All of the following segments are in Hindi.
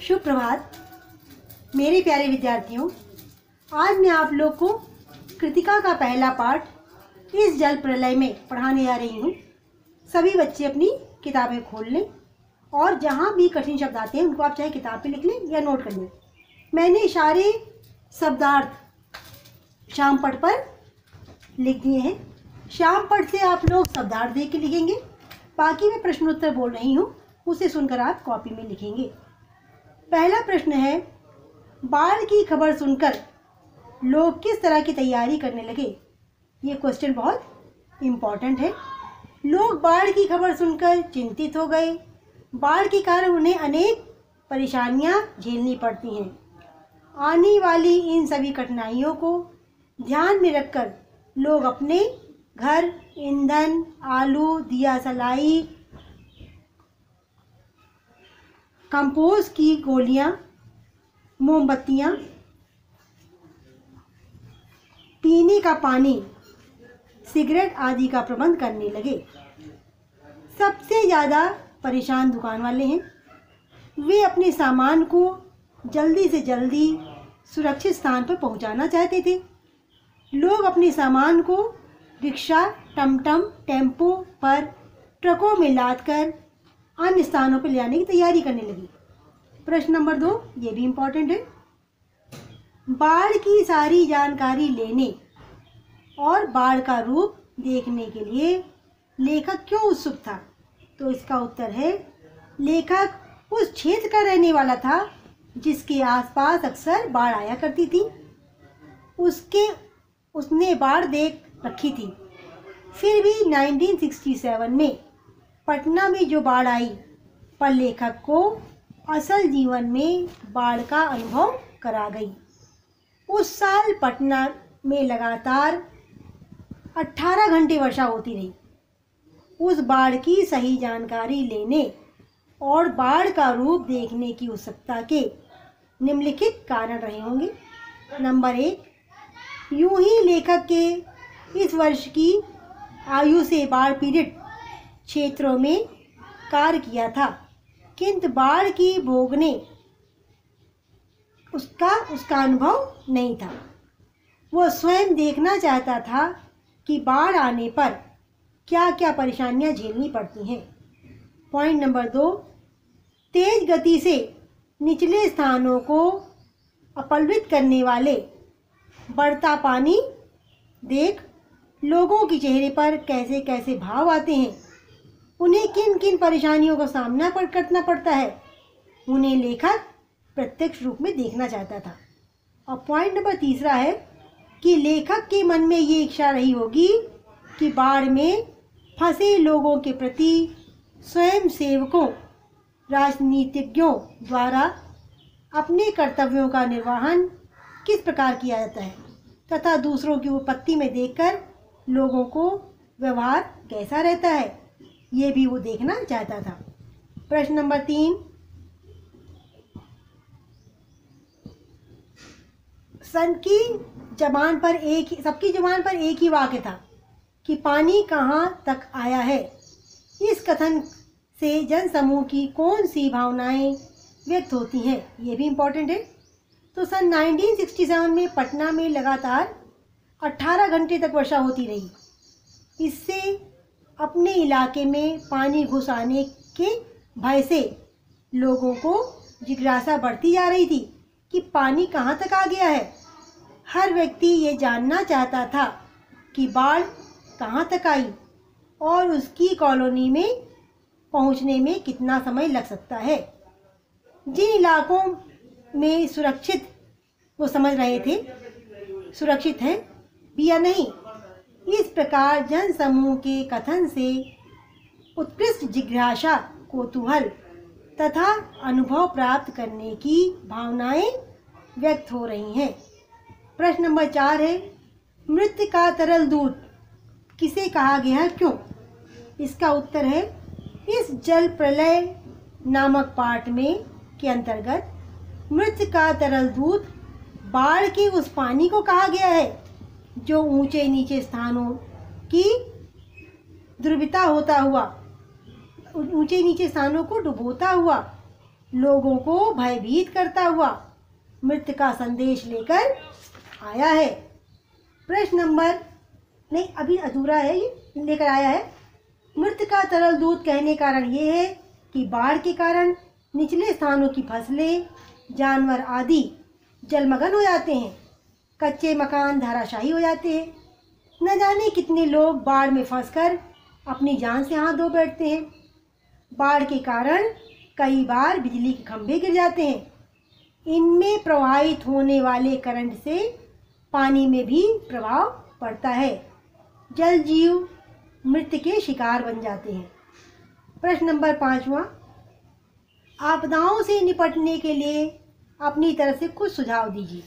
शुभ प्रभात मेरे प्यारे विद्यार्थियों। आज मैं आप लोग को कृतिका का पहला पाठ इस जल प्रलय में पढ़ाने जा रही हूँ। सभी बच्चे अपनी किताबें खोल लें और जहाँ भी कठिन शब्द आते हैं उनको आप चाहे किताब पे लिख लें या नोट कर लें। मैंने सारे शब्दार्थ शाम पट पर लिख दिए हैं। शाम पट से आप लोग शब्दार्थ देख के लिखेंगे, बाकी मैं प्रश्नोत्तर बोल रही हूँ, उसे सुनकर आप कॉपी में लिखेंगे। पहला प्रश्न है, बाढ़ की खबर सुनकर लोग किस तरह की तैयारी करने लगे। ये क्वेश्चन बहुत इम्पॉर्टेंट है। लोग बाढ़ की खबर सुनकर चिंतित हो गए। बाढ़ के कारण उन्हें अनेक परेशानियां झेलनी पड़ती हैं। आने वाली इन सभी कठिनाइयों को ध्यान में रखकर लोग अपने घर ईंधन, आलू, दिया सलाई, कंपोस्ट की गोलियां, मोमबत्तियां, पीने का पानी, सिगरेट आदि का प्रबंध करने लगे। सबसे ज़्यादा परेशान दुकान वाले हैं। वे अपने सामान को जल्दी से जल्दी सुरक्षित स्थान पर पहुंचाना चाहते थे। लोग अपने सामान को रिक्शा, टमटम, टेम्पो पर ट्रकों में लादकर अन्य स्थानों पर ले जाने की तैयारी करने लगी। प्रश्न नंबर 2, ये भी इम्पोर्टेंट है। बाढ़ की सारी जानकारी लेने और बाढ़ का रूप देखने के लिए लेखक क्यों उत्सुक था? तो इसका उत्तर है, लेखक उस क्षेत्र का रहने वाला था जिसके आसपास अक्सर बाढ़ आया करती थी। उसने बाढ़ देख रखी थी। फिर भी 1967 में पटना में जो बाढ़ आई पर लेखक को असल जीवन में बाढ़ का अनुभव करा गई। उस साल पटना में लगातार 18 घंटे वर्षा होती रही। उस बाढ़ की सही जानकारी लेने और बाढ़ का रूप देखने की उत्सुकता के निम्नलिखित कारण रहे होंगे। नंबर 1, यूं ही लेखक के इस वर्ष की आयु से बाढ़ पीड़ित क्षेत्रों में कार्य किया था, किंतु बाढ़ की भोगने उसका अनुभव नहीं था। वो स्वयं देखना चाहता था कि बाढ़ आने पर क्या क्या परेशानियां झेलनी पड़ती हैं। पॉइंट नंबर 2, तेज गति से निचले स्थानों को अपलवित करने वाले बढ़ता पानी देख लोगों के चेहरे पर कैसे कैसे भाव आते हैं, उन्हें किन किन परेशानियों का सामना करना पड़ता है, उन्हें लेखक प्रत्यक्ष रूप में देखना चाहता था। और पॉइंट नंबर 3 है कि लेखक के मन में ये इच्छा रही होगी कि बाढ़ में फंसे लोगों के प्रति स्वयं सेवकों, राजनीतिज्ञों द्वारा अपने कर्तव्यों का निर्वहन किस प्रकार किया जाता है तथा दूसरों की उपत्ति में देखकर लोगों को व्यवहार कैसा रहता है, ये भी वो देखना चाहता था। प्रश्न नंबर 3, सबकी जबान पर एक ही वाक्य था कि पानी कहाँ तक आया है। इस कथन से जनसमूह की कौन सी भावनाएं व्यक्त होती हैं, ये भी इम्पोर्टेंट है। तो सन 1967 में पटना में लगातार 18 घंटे तक वर्षा होती रही। इससे अपने इलाके में पानी घुस आने के भय से लोगों को जिज्ञासा बढ़ती जा रही थी कि पानी कहाँ तक आ गया है। हर व्यक्ति ये जानना चाहता था कि बाढ़ कहाँ तक आई और उसकी कॉलोनी में पहुँचने में कितना समय लग सकता है। जिन इलाकों में सुरक्षित वो समझ रहे थे सुरक्षित हैं भी या नहीं। इस प्रकार जनसमूह के कथन से उत्कृष्ट जिज्ञासा, कौतूहल तथा अनुभव प्राप्त करने की भावनाएं व्यक्त हो रही हैं। प्रश्न नंबर 4 है, मृत्यु का तरल दूध किसे कहा गया है, क्यों? इसका उत्तर है, इस जल प्रलय नामक पाठ में के अंतर्गत मृत्यु का तरल दूध बाढ़ के उस पानी को कहा गया है जो ऊंचे नीचे स्थानों की ध्रुवीता होता हुआ ऊंचे नीचे स्थानों को डुबोता हुआ लोगों को भयभीत करता हुआ मृत्यु का संदेश लेकर आया है। प्रश्न नंबर नहीं, अभी अधूरा है, ये लेकर आया है। मृत्यु का तरल दूत कहने का कारण ये है कि बाढ़ के कारण निचले स्थानों की फसलें, जानवर आदि जलमग्न हो जाते हैं, कच्चे मकान धराशायी हो जाते हैं। न जाने कितने लोग बाढ़ में फंसकर अपनी जान से हाथ धो बैठते हैं। बाढ़ के कारण कई बार बिजली के खंभे गिर जाते हैं। इनमें प्रवाहित होने वाले करंट से पानी में भी प्रभाव पड़ता है। जल जीव मृत्यु के शिकार बन जाते हैं। प्रश्न नंबर 5वां, आपदाओं से निपटने के लिए अपनी तरफ से कुछ सुझाव दीजिए।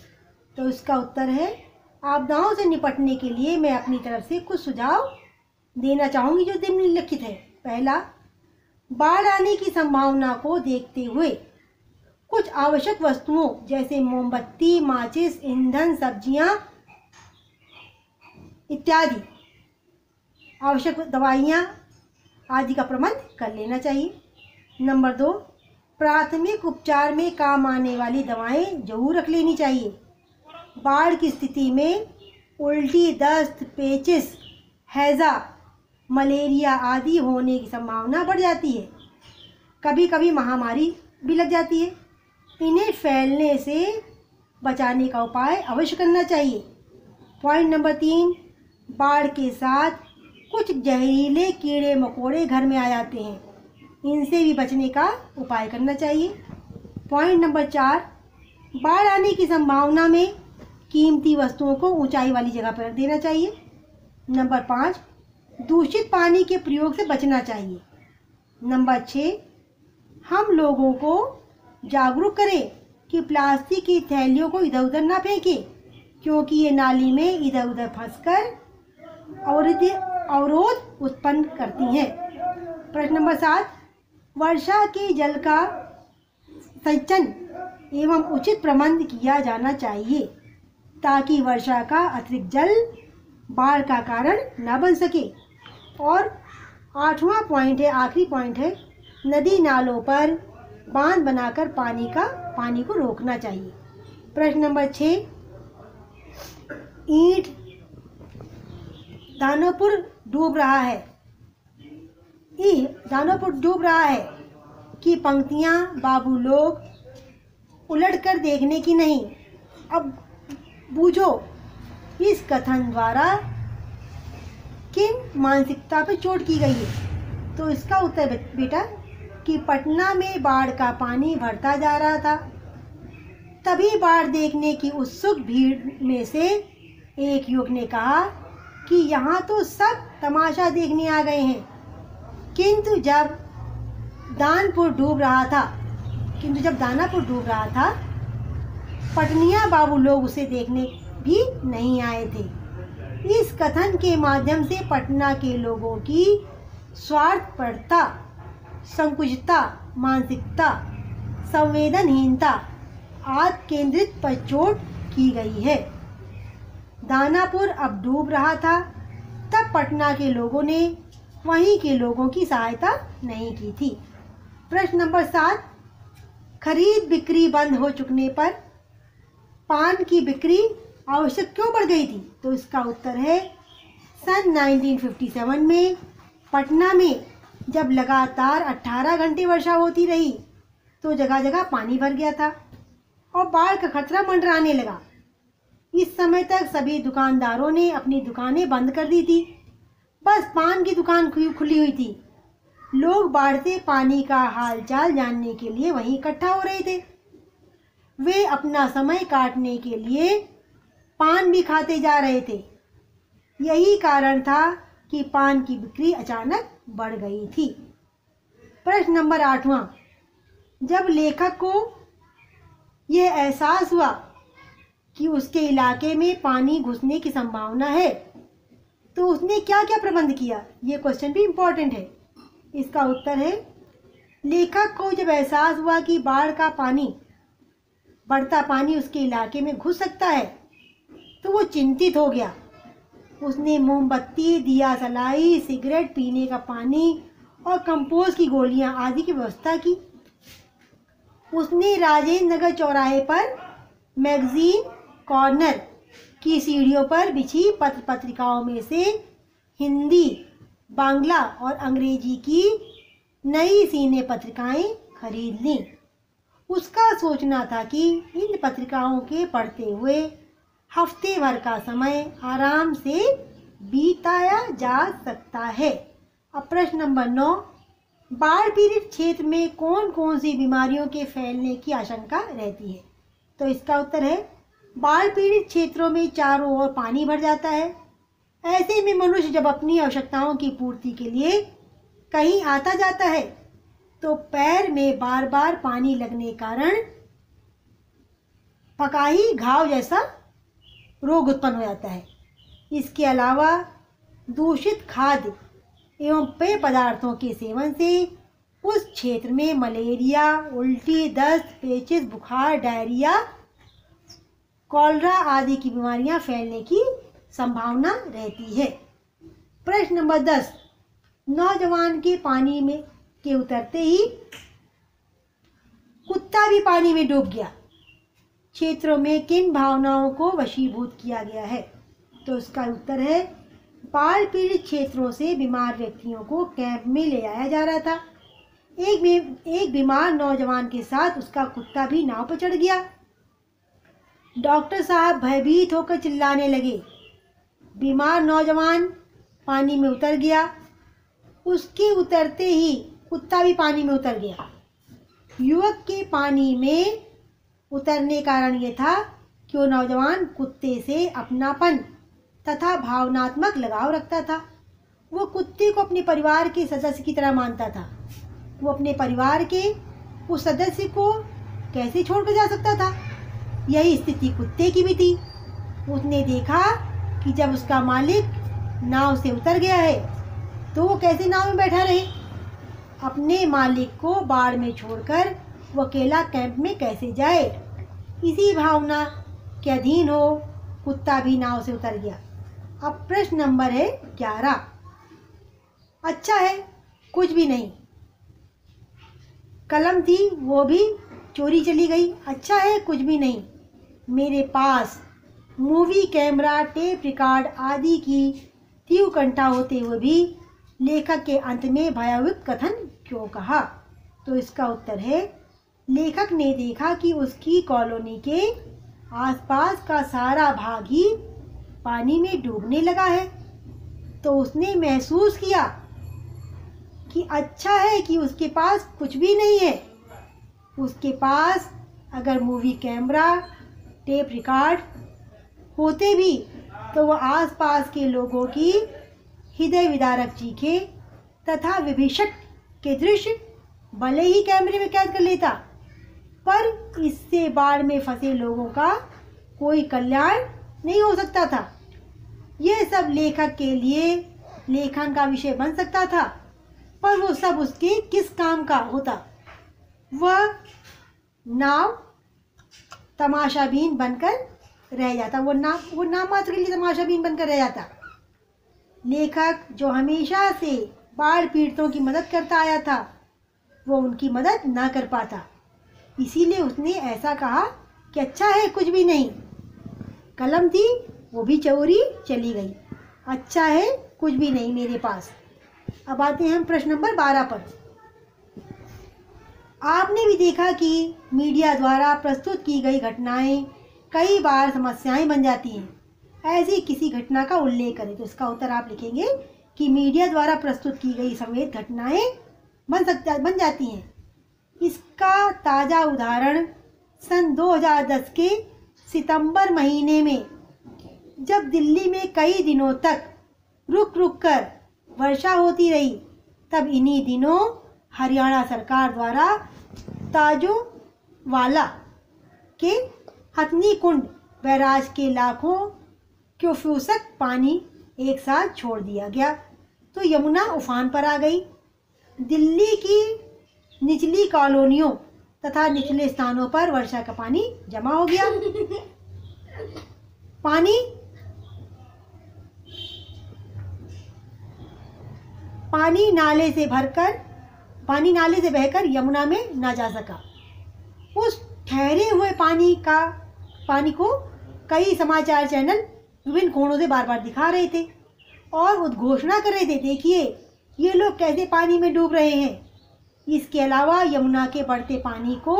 तो इसका उत्तर है, आपदाओं से निपटने के लिए मैं अपनी तरफ से कुछ सुझाव देना चाहूँगी जो निम्नलिखित है। पहला, बाढ़ आने की संभावना को देखते हुए कुछ आवश्यक वस्तुओं जैसे मोमबत्ती, माचिस, ईंधन, सब्जियां इत्यादि आवश्यक दवाइयां आदि का प्रबंध कर लेना चाहिए। नंबर 2, प्राथमिक उपचार में काम आने वाली दवाएं जरूर रख लेनी चाहिए। बाढ़ की स्थिति में उल्टी, दस्त, पेचिश, हैजा, मलेरिया आदि होने की संभावना बढ़ जाती है। कभी कभी महामारी भी लग जाती है। इन्हें फैलने से बचाने का उपाय अवश्य करना चाहिए। पॉइंट नंबर 3, बाढ़ के साथ कुछ जहरीले कीड़े मकोड़े घर में आ जाते हैं, इनसे भी बचने का उपाय करना चाहिए। पॉइंट नंबर 4, बाढ़ आने की संभावना में कीमती वस्तुओं को ऊंचाई वाली जगह पर रख देना चाहिए। नंबर 5, दूषित पानी के प्रयोग से बचना चाहिए। नंबर 6, हम लोगों को जागरूक करें कि प्लास्टिक की थैलियों को इधर उधर ना फेंकें, क्योंकि ये नाली में इधर उधर फंसकर अवरोध उत्पन्न करती हैं। प्रश्न नंबर 7, वर्षा के जल का संचयन एवं उचित प्रबंध किया जाना चाहिए ताकि वर्षा का अतिरिक्त जल बाढ़ का कारण न बन सके। और 8वां पॉइंट है, आखिरी पॉइंट है, नदी नालों पर बांध बनाकर पानी को रोकना चाहिए। प्रश्न नंबर 6, ईंट दानोपुर डूब रहा है, दानोपुर डूब रहा है कि पंक्तियां बाबू लोग उलटकर देखने की नहीं। अब बूझो, इस कथन द्वारा किन मानसिकता पर चोट की गई है? तो इसका उत्तर बेटा कि पटना में बाढ़ का पानी भरता जा रहा था। तभी बाढ़ देखने की उत्सुक भीड़ में से एक युवक ने कहा कि यहाँ तो सब तमाशा देखने आ गए हैं, किंतु जब दानापुर डूब रहा था पटनिया बाबू लोग उसे देखने भी नहीं आए थे। इस कथन के माध्यम से पटना के लोगों की स्वार्थपरता, संकुचितता, मानसिकता, संवेदनहीनता आदि केंद्रित पर चोट की गई है। दानापुर अब डूब रहा था, तब पटना के लोगों ने वहीं के लोगों की सहायता नहीं की थी। प्रश्न नंबर 7, खरीद बिक्री बंद हो चुकने पर पान की बिक्री आवश्यक क्यों बढ़ गई थी? तो इसका उत्तर है, सन 1957 में पटना में जब लगातार 18 घंटे वर्षा होती रही तो जगह जगह पानी भर गया था और बाढ़ का खतरा मंडराने लगा। इस समय तक सभी दुकानदारों ने अपनी दुकानें बंद कर दी थी, बस पान की दुकान खुली हुई थी। लोग बाढ़ से पानी का हालचाल जानने के लिए वहीं इकट्ठा हो रहे थे। वे अपना समय काटने के लिए पान भी खाते जा रहे थे। यही कारण था कि पान की बिक्री अचानक बढ़ गई थी। प्रश्न नंबर 8वां, जब लेखक को यह एहसास हुआ कि उसके इलाके में पानी घुसने की संभावना है तो उसने क्या क्या प्रबंध किया? ये क्वेश्चन भी इम्पोर्टेंट है। इसका उत्तर है, लेखक को जब एहसास हुआ कि बाढ़ का बढ़ता पानी उसके इलाके में घुस सकता है तो वो चिंतित हो गया। उसने मोमबत्ती, दिया सलाई, सिगरेट, पीने का पानी और कंपोस्ट की गोलियां आदि की व्यवस्था की। उसने राजेंद्र नगर चौराहे पर मैगजीन कॉर्नर की सीढ़ियों पर बिछी पत्र पत्रिकाओं में से हिंदी, बांग्ला और अंग्रेजी की नई सीने पत्रिकाएं खरीद लीं। उसका सोचना था कि इन पत्रिकाओं के पढ़ते हुए हफ्ते भर का समय आराम से बिताया जा सकता है। अब प्रश्न नंबर 9, बाढ़ पीड़ित क्षेत्र में कौन कौन सी बीमारियों के फैलने की आशंका रहती है? तो इसका उत्तर है बाढ़ पीड़ित क्षेत्रों में चारों ओर पानी भर जाता है। ऐसे में मनुष्य जब अपनी आवश्यकताओं की पूर्ति के लिए कहीं आता जाता है तो पैर में बार बार पानी लगने कारण पकाही घाव जैसा रोग उत्पन्न हो जाता है। इसके अलावा दूषित खाद्य एवं पेय पदार्थों के सेवन से उस क्षेत्र में मलेरिया, उल्टी, दस्त, पेचिश, बुखार, डायरिया, कॉलरा आदि की बीमारियां फैलने की संभावना रहती है। प्रश्न नंबर 10, नौजवान के पानी में के उतरते ही कुत्ता भी पानी में डूब गया। क्षेत्रों में किन भावनाओं को वशीभूत किया गया है? तो इसका उत्तर है बाढ़ पीड़ित क्षेत्रों से बीमार व्यक्तियों को कैंप में ले आया जा रहा था। एक बीमार नौजवान के साथ उसका कुत्ता भी नाव पर चढ़ गया। डॉक्टर साहब भयभीत होकर चिल्लाने लगे। बीमार नौजवान पानी में उतर गया। उसके उतरते ही कुत्ता भी पानी में उतर गया। युवक के पानी में उतरने का कारण ये था कि वो नौजवान कुत्ते से अपनापन तथा भावनात्मक लगाव रखता था। वो कुत्ते को अपने परिवार के सदस्य की तरह मानता था। वो अपने परिवार के उस सदस्य को कैसे छोड़कर जा सकता था? यही स्थिति कुत्ते की भी थी। उसने देखा कि जब उसका मालिक नाव से उतर गया है तो वो कैसे नाव में बैठा रहे? अपने मालिक को बाढ़ में छोड़कर वो अकेला कैंप में कैसे जाए? इसी भावना के अधीन हो कुत्ता भी नाव से उतर गया। अब प्रश्न नंबर है 11, अच्छा है कुछ भी नहीं। कलम थी वो भी चोरी चली गई। अच्छा है कुछ भी नहीं। मेरे पास मूवी कैमरा, टेप रिकॉर्ड आदि की तीव्र कंठा होते हुए भी लेखक के अंत में भयावह कथन क्यों कहा? तो इसका उत्तर है लेखक ने देखा कि उसकी कॉलोनी के आसपास का सारा भाग ही पानी में डूबने लगा है, तो उसने महसूस किया कि अच्छा है कि उसके पास कुछ भी नहीं है। उसके पास अगर मूवी कैमरा, टेप रिकॉर्ड होते भी तो वह आसपास के लोगों की हृदय विदारक चीखें तथा विभीषक के दृश्य भले ही कैमरे में कैद कर लेता, पर इससे बाढ़ में फंसे लोगों का कोई कल्याण नहीं हो सकता था। यह सब लेखक के लिए लेखन का विषय बन सकता था, पर वो सब उसके किस काम का होता? वह नाव तमाशाबीन बनकर रह जाता। वो नाम मात्र के लिए तमाशाबीन बनकर रह जाता। लेखक जो हमेशा से बाढ़ पीड़ितों की मदद करता आया था, वो उनकी मदद ना कर पाता। इसीलिए उसने ऐसा कहा कि अच्छा है कुछ भी नहीं। कलम थी वो भी चोरी चली गई। अच्छा है कुछ भी नहीं मेरे पास। अब आते हैं हम प्रश्न नंबर 12 पर। आपने भी देखा कि मीडिया द्वारा प्रस्तुत की गई घटनाएं कई बार समस्याएं बन जाती हैं। ऐसी किसी घटना का उल्लेख करें। तो इसका उत्तर आप लिखेंगे कि मीडिया द्वारा प्रस्तुत की गई संवेद घटनाएं बन जाती हैं। इसका ताज़ा उदाहरण सन 2010 के सितंबर महीने में जब दिल्ली में कई दिनों तक रुक रुक कर वर्षा होती रही, तब इन्हीं दिनों हरियाणा सरकार द्वारा ताजोवाला के हथनी कुंड बैराज के लाखों क्यूसेक पानी एक साथ छोड़ दिया गया, तो यमुना उफान पर आ गई। दिल्ली की निचली कॉलोनियों तथा निचले स्थानों पर वर्षा का पानी जमा हो गया। पानी नाले से बहकर यमुना में ना जा सका। उस ठहरे हुए पानी को कई समाचार चैनल विभिन्न कोणों से बार बार दिखा रहे थे और उद्घोषणा कर रहे थे, देखिए ये लोग कैसे पानी में डूब रहे हैं। इसके अलावा यमुना के बढ़ते पानी को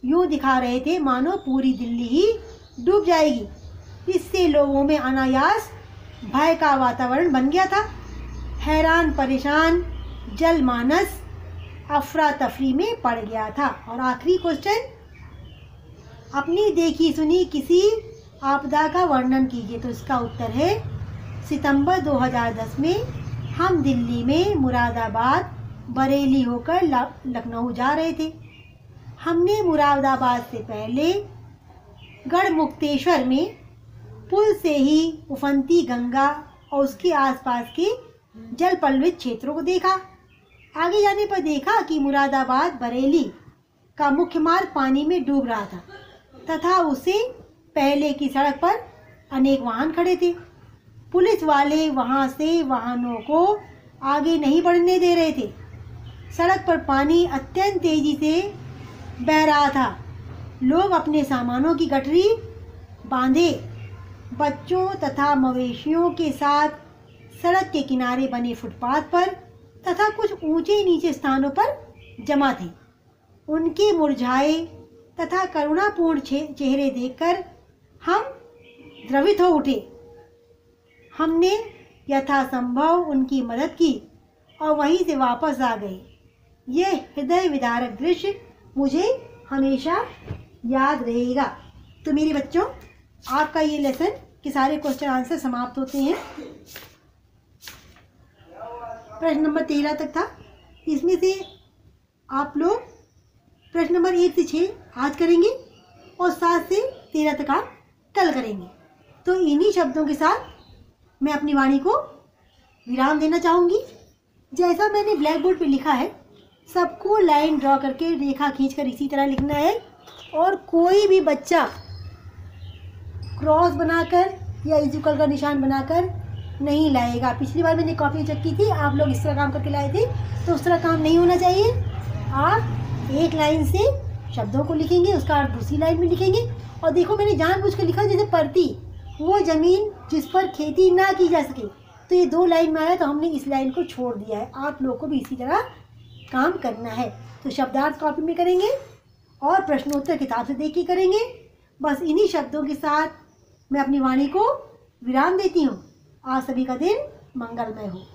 यूं दिखा रहे थे मानो पूरी दिल्ली ही डूब जाएगी। इससे लोगों में अनायास भय का वातावरण बन गया था। हैरान परेशान जनमानस अफरा तफरी में पड़ गया था। और आखिरी क्वेश्चन, अपनी देखी सुनी किसी आपदा का वर्णन कीजिए। तो इसका उत्तर है सितंबर 2010 में हम दिल्ली में मुरादाबाद बरेली होकर लखनऊ जा रहे थे। हमने मुरादाबाद से पहले गढ़मुक्तेश्वर में पुल से ही उफनती गंगा और उसके आसपास के जल पल्लवित क्षेत्रों को देखा। आगे जाने पर देखा कि मुरादाबाद बरेली का मुख्य मार्ग पानी में डूब रहा था तथा उससे पहले की सड़क पर अनेक वाहन खड़े थे। पुलिस वाले वहां से वाहनों को आगे नहीं बढ़ने दे रहे थे। सड़क पर पानी अत्यंत तेजी से बह रहा था। लोग अपने सामानों की गठरी बांधे बच्चों तथा मवेशियों के साथ सड़क के किनारे बने फुटपाथ पर तथा कुछ ऊंचे नीचे स्थानों पर जमा थे। उनके मुरझाए तथा करुणापूर्ण चेहरे देखकर हम द्रवित हो उठे। हमने यथासंभव उनकी मदद की और वहीं से वापस आ गए। यह हृदय विदारक दृश्य मुझे हमेशा याद रहेगा। तो मेरे बच्चों, आपका ये लेसन के सारे क्वेश्चन आंसर समाप्त होते हैं। प्रश्न नंबर 13 तक था। इसमें से आप लोग प्रश्न नंबर 1 से 6 आज करेंगे और 7 से 13 तक आप कल करेंगे। तो इन्हीं शब्दों के साथ मैं अपनी वाणी को विराम देना चाहूँगी। जैसा मैंने ब्लैक बोर्ड पर लिखा है, सबको लाइन ड्रॉ करके रेखा खींचकर इसी तरह लिखना है और कोई भी बच्चा क्रॉस बनाकर या इक्वल का निशान बनाकर नहीं लाएगा। पिछली बार मैंने कॉपी चेक की थी, आप लोग इस तरह काम करके लाए थे, तो उस तरह काम नहीं होना चाहिए। आप एक लाइन से शब्दों को लिखेंगे, उसका अर्थ दूसरी लाइन में लिखेंगे। और देखो, मैंने जानबूझ कर लिखा जैसे परती, वो ज़मीन जिस पर खेती ना की जा सके, तो ये 2 लाइन में आया तो हमने इस लाइन को छोड़ दिया है। आप लोगों को भी इसी तरह काम करना है। तो शब्दार्थ कॉपी में करेंगे और प्रश्नोत्तर किताब से देख के करेंगे। बस इन्हीं शब्दों के साथ मैं अपनी वाणी को विराम देती हूँ। आज सभी का दिन मंगलमय हो।